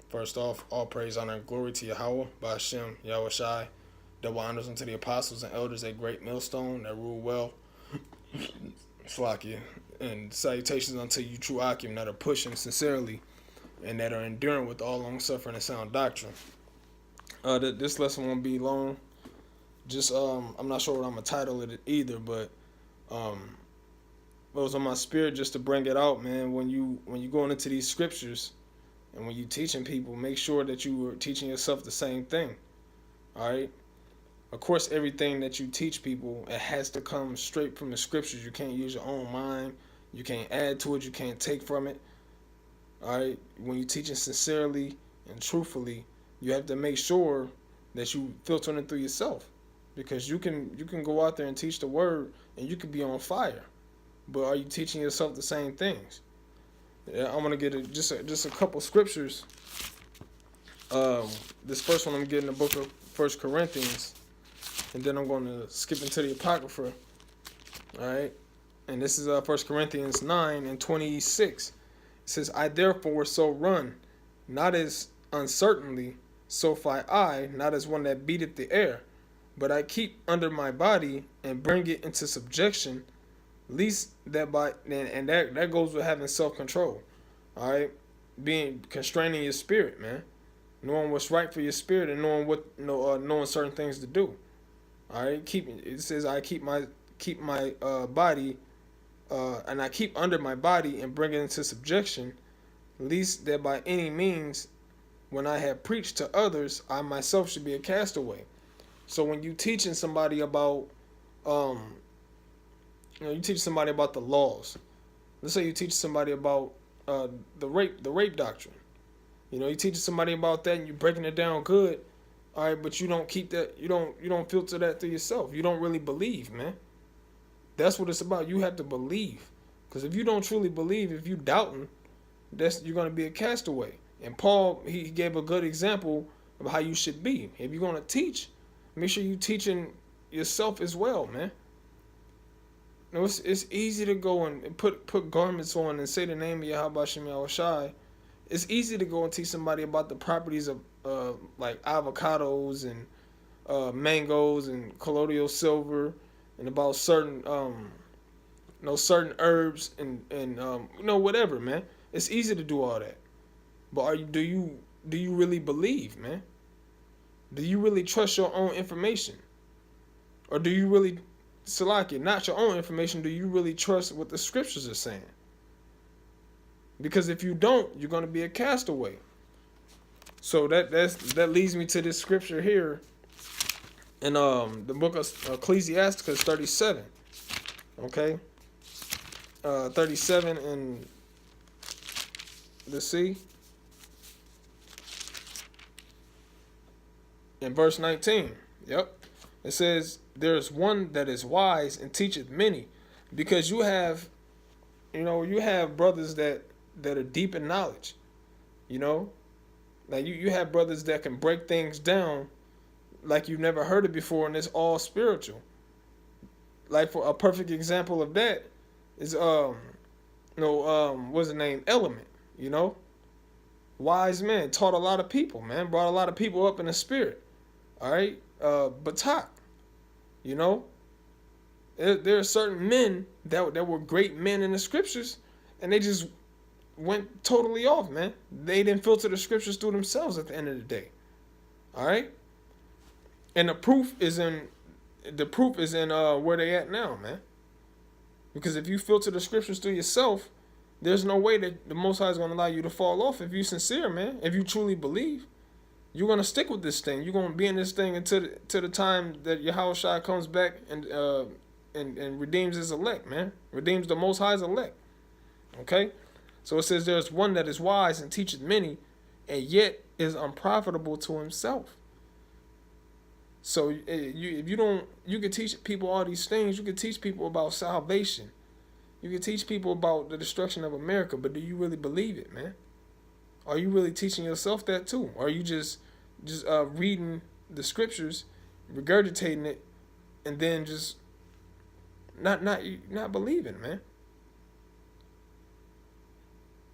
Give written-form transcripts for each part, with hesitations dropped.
First off, all praise, honor, and glory to Yahweh, by Hashem, Yahweh Shai. Double honors unto the apostles and elders, a great millstone that rule well. Slakia. And salutations unto you, true Akim, that are pushing sincerely and that are enduring with all long suffering and sound doctrine. This lesson won't be long. Just I'm not sure what I'm gonna title it either, but it was on my spirit just to bring it out, man. When you going into these scriptures and when you teaching people, make sure that you are teaching yourself the same thing. All right. Of course, everything that you teach people, it has to come straight from the scriptures. You can't use your own mind. You can't add to it. You can't take from it. All right. When you're teaching sincerely and truthfully, you have to make sure that you filtering it through yourself, because you can go out there and teach the word and you can be on fire, but are you teaching yourself the same things? Yeah, I'm gonna get just a couple scriptures. This first one I'm getting the book of First Corinthians, and then I'm going to skip into the Apocrypha. All right, and this is First Corinthians 9:26. It says, "I therefore so run, not as uncertainly, so fight I, not as one that beateth the air, but I keep under my body and bring it into subjection, least that by and that goes with having self-control. All right, being constraining your spirit, man, knowing what's right for your spirit and knowing knowing certain things to do. All right, it says I keep my body, and I keep under my body and bring it into subjection, least that by any means, when I have preached to others, I myself should be a castaway." So when you teaching somebody about, you teach somebody about the laws. Let's say you teach somebody about the rape doctrine. You teach somebody about that and you're breaking it down good. All right, but you don't keep that. You don't filter that through yourself. You don't really believe, man. That's what it's about. You have to believe, because if you don't truly believe, if you doubting, you're gonna be a castaway. And Paul, he gave a good example of how you should be. If you're gonna teach, make sure you teaching yourself as well, man. It's easy to go and put garments on and say the name of Yahweh Shem Yahweh Shai. It's easy to go and teach somebody about the properties of like avocados and mangoes and colloidal silver, and about certain certain herbs and whatever, man. It's easy to do all that, but do you really believe, man? Do you really trust your own information, or do you really, Salaki, not your own information? Do you really trust what the scriptures are saying? Because if you don't, you're going to be a castaway. So that leads me to this scripture here in the book of Ecclesiasticus 37. Okay, 37 in the sea, in verse 19. Yep, it says, "There's one that is wise and teacheth many," because you have brothers that are deep in knowledge. Like you have brothers that can break things down like you've never heard it before, and it's all spiritual. Like, for a perfect example of that is what's the name? Element. Wise man, taught a lot of people, man, brought a lot of people up in the spirit. All right, Batak. There are certain men that were great men in the scriptures, and they just went totally off, man. They didn't filter the scriptures through themselves at the end of the day. All right, and the proof is in where they at now, man. Because if you filter the scriptures through yourself, there's no way that the Most High is going to allow you to fall off if you're sincere, man. If you truly believe, you're going to stick with this thing. You're going to be in this thing until the time that Yahweh Shai comes back and redeems his elect, man. Redeems the Most High's elect. Okay? So it says, "There's one that is wise and teacheth many, and yet is unprofitable to himself." So if you don't, you can teach people all these things. You can teach people about salvation. You can teach people about the destruction of America, but do you really believe it, man? Are you really teaching yourself that too? Or are you just reading the scriptures, regurgitating it, and then just not believing, man?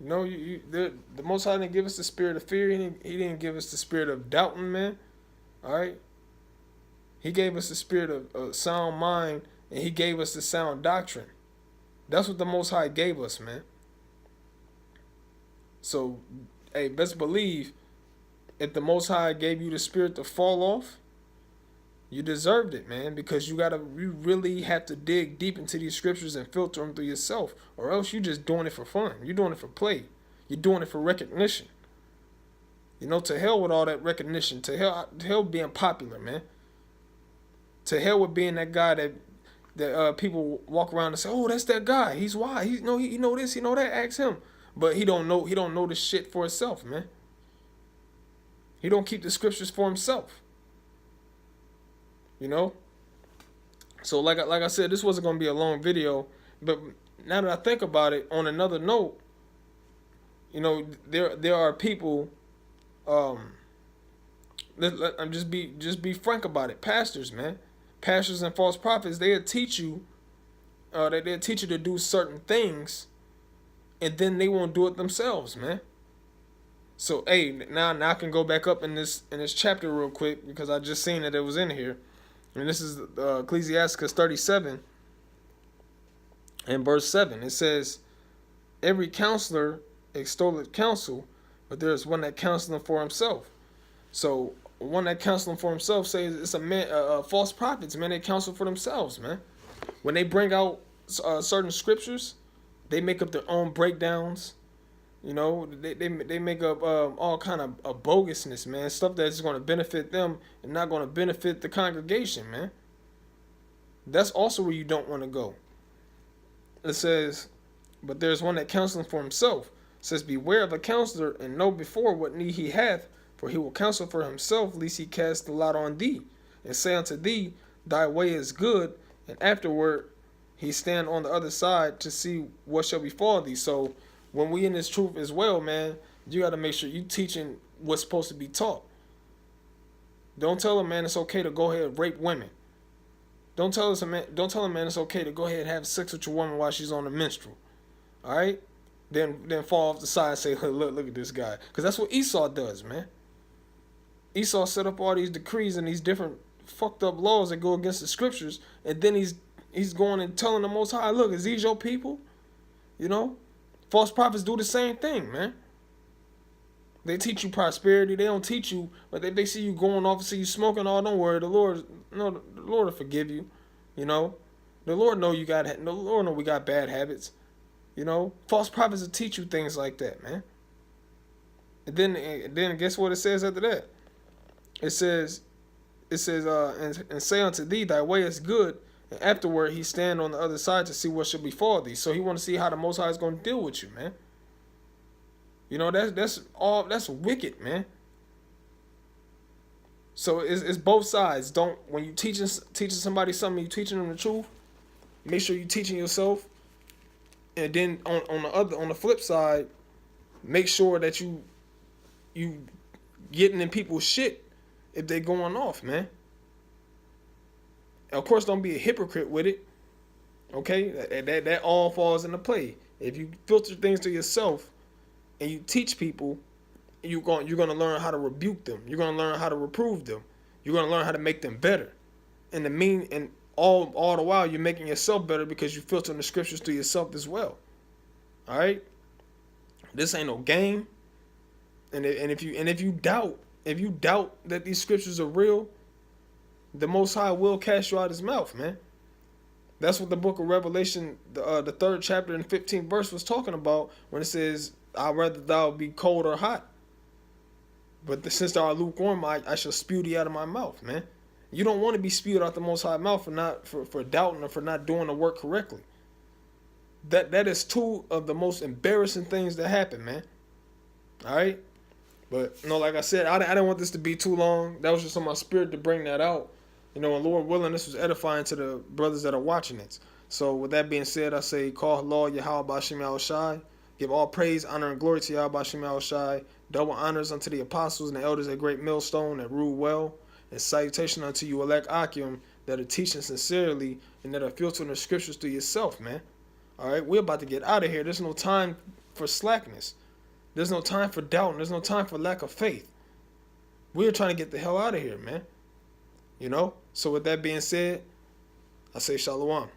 You know, the Most High didn't give us the spirit of fear. He didn't give us the spirit of doubting, man. All right. He gave us the spirit of sound mind, and he gave us the sound doctrine. That's what the Most High gave us, man. So, hey, best believe if the Most High gave you the spirit to fall off, you deserved it, man, because you really have to dig deep into these scriptures and filter them through yourself, or else you just doing it for fun. You're doing it for play. You're doing it for recognition. You know, to hell with all that recognition. To hell being popular, man. To hell with being that guy that people walk around and say, "Oh, that's that guy. He's wise. He know this. He know that. Ask him." But he don't know. He don't know the shit for himself, man. He don't keep the scriptures for himself. You know. So like I said, this wasn't gonna be a long video, but now that I think about it, on another note, you know, there are people. I'm just be frank about it. Pastors, man, pastors and false prophets, they'll teach you. They'll teach you to do certain things, and then they won't do it themselves, man. So hey, now I can go back up in this chapter real quick because I just seen that it was in here, and this is Ecclesiasticus 37 and verse 7. It says, "Every counselor extolleth counsel, but there is one that counseleth for himself." So one that counseling for himself says it's a man, false prophets, man. They counsel for themselves, man. When they bring out certain scriptures, they make up their own breakdowns. You know, they make up all kind of bogusness, man. Stuff that's going to benefit them and not going to benefit the congregation, man. That's also where you don't want to go. It says, "But there's one that counseling for himself." It says, "Beware of a counselor, and know before what need he hath. For he will counsel for himself, lest he cast the lot on thee, and say unto thee, Thy way is good, and afterward he stand on the other side to see what shall befall thee." So when we in this truth as well, man, you got to make sure you teaching what's supposed to be taught. Don't tell a man it's okay to go ahead and rape women. Don't tell a man it's okay to go ahead and have sex with your woman while she's on the menstrual. All right? Then fall off the side and say, look at this guy. Because that's what Esau does, man. Esau set up all these decrees and these different fucked up laws that go against the scriptures, and then he's going and telling the Most High, "Look, is these your people?" You know, false prophets do the same thing, man. They teach you prosperity. They don't teach you, but if they see you going off and see you smoking, oh, don't worry, the Lord will forgive you. You know, the Lord know we got bad habits. You know, false prophets will teach you things like that, man. And then guess what it says after that? It says, and say unto thee, Thy way is good, and afterward he stand on the other side to see what shall befall thee. So he want to see how the Most High is going to deal with you, man. You know, that's wicked, man. So it's both sides. Don't, when you teaching somebody something, you teaching them the truth, make sure you teaching yourself. And then on the flip side, make sure that you getting in people's shit if they going off, man. Of course, don't be a hypocrite with it. Okay, that all falls into play. If you filter things to yourself and you teach people, you're gonna learn how to rebuke them. You're gonna learn how to reprove them. You're gonna learn how to make them better. And all the while you're making yourself better because you filter the scriptures to yourself as well. All right, this ain't no game. And if you doubt that these scriptures are real, the Most High will cast you out his mouth, man. That's what the book of Revelation, the 3rd chapter and 15th verse was talking about when it says, "I'd rather thou be cold or hot. But since thou art lukewarm, I shall spew thee out of my mouth," man. You don't want to be spewed out the Most High mouth for doubting or for not doing the work correctly. That is two of the most embarrassing things that happen, man. All right? But, like I said, I didn't want this to be too long. That was just on my spirit to bring that out. And Lord willing, this was edifying to the brothers that are watching it. So, with that being said, I say, call Lord Yahweh Bashim Yahushai. Give all praise, honor, and glory to Yahweh Bashim Yahushai. Double honors unto the apostles and the elders at Great Millstone that rule well. And salutation unto you, elect Akim, that are teaching sincerely and that are filtering the scriptures to yourself, man. All right, we're about to get out of here. There's no time for slackness. There's no time for doubt, and there's no time for lack of faith. We're trying to get the hell out of here, man. You know? So with that being said, I say shalom.